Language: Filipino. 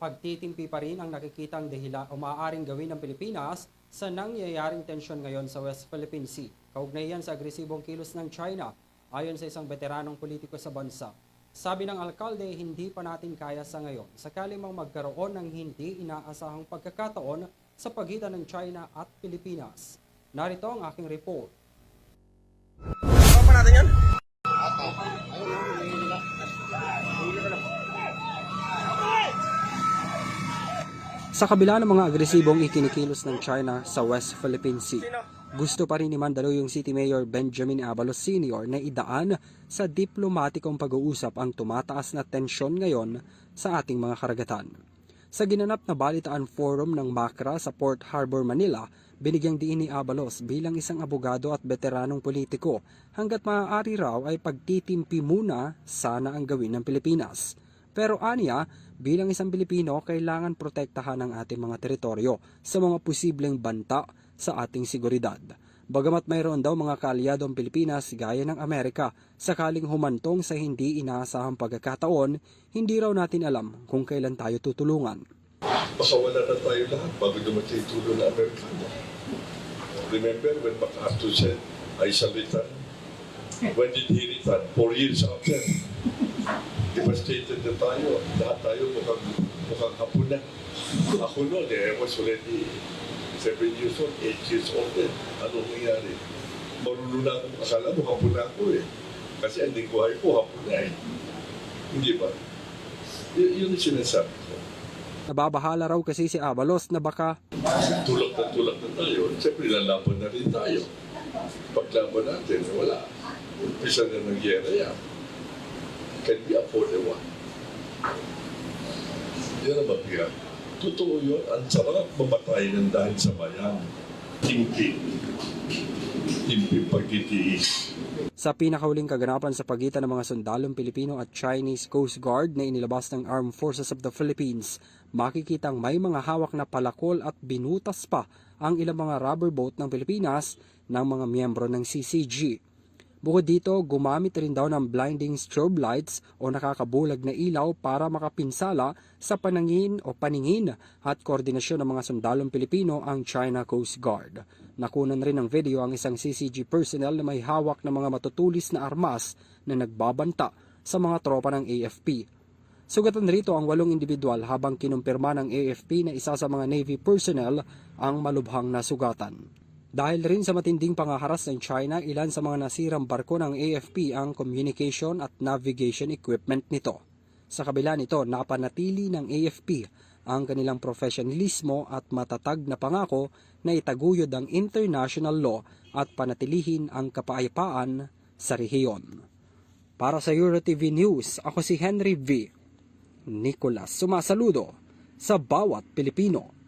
Pagtitimpi pa rin ang nakikitang dahila o maaaring gawin ng Pilipinas sa nangyayaring tensyon ngayon sa West Philippine Sea. Kaugnay yan sa agresibong kilos ng China, ayon sa isang veteranong politiko sa bansa. Sabi ng alkalde, hindi pa natin kaya sa ngayon sakali mang magkaroon ng hindi inaasahang pagkakataon sa pagitan ng China at Pilipinas. Narito ang aking report. Pa natin yan? Sa kabila ng mga agresibong ikinikilos ng China sa West Philippine Sea, gusto pa rin ni Mandaluyong City Mayor Benjamin Abalos Sr. na idaan sa diplomatikong pag-uusap ang tumataas na tensyon ngayon sa ating mga karagatan. Sa ginanap na balitaan forum ng MACRA sa Port Harbor, Manila, binigyang diin ni Abalos bilang isang abogado at veteranong politiko hanggat maaari raw ay pagtitimpi muna sana ang gawin ng Pilipinas. Pero aniya, bilang isang Pilipino, kailangan protektahan ang ating mga teritoryo sa mga posibleng banta sa ating seguridad. Bagamat mayroon daw mga kaalyado ang Pilipinas gaya ng Amerika, sakaling humantong sa hindi inaasahang pagkakataon, hindi raw natin alam kung kailan tayo tutulungan. Baka wala na tayo lahat bago dumating tulong na Amerikano. Remember when MacArthur said, I shall return? When did he return? 4 years after. Devastated na tayo. Lahat tayo mukhang hapon na. Ako noon, I was already 7 years old, 8 years old din. Anong nangyari? Marunong na akong akala mo, hapon na ako eh. Kasi ang lingwahe ko, hapon na eh. Hindi ba? Yun yung sinasabi ko. Nababahala raw kasi si Abalos na baka Tulak na tayo. Siyempre, lalaban na rin tayo. Paglaban natin, wala. Umpisa na ng gyera yan. Can we afford a war? Yan ang mabigat. Totoo yun. Ang sarap mamatay ng dahil sa bayan. Timpi pagtitiis. sa pinakahuling kaganapan sa pagitan ng mga sundalong Pilipino at Chinese Coast Guard na inilabas ng Armed Forces of the Philippines, makikitang may mga hawak na palakol at binutas pa ang ilang mga rubber boat ng Pilipinas ng mga miyembro ng CCG. Bukod dito, gumamit rin daw ng blinding strobe lights o nakakabulag na ilaw para makapinsala sa paningin at koordinasyon ng mga sundalong Pilipino ang China Coast Guard. Nakunan rin ng video ang isang CCG personnel na may hawak ng mga matutulis na armas na nagbabanta sa mga tropa ng AFP. Sugatan rito ang 8 individual habang kinumpirma ng AFP na isa sa mga Navy personnel ang malubhang nasugatan. Dahil rin sa matinding pangaharas ng China, ilan sa mga nasirang barko ng AFP ang communication at navigation equipment nito. Sa kabila nito, napanatili ng AFP ang kanilang profesionalismo at matatag na pangako na itaguyod ang international law at panatilihin ang kapayapaan sa rehiyon. Para sa EuroTV News, ako si Henry V. Nicolas, sumasaludo sa bawat Pilipino.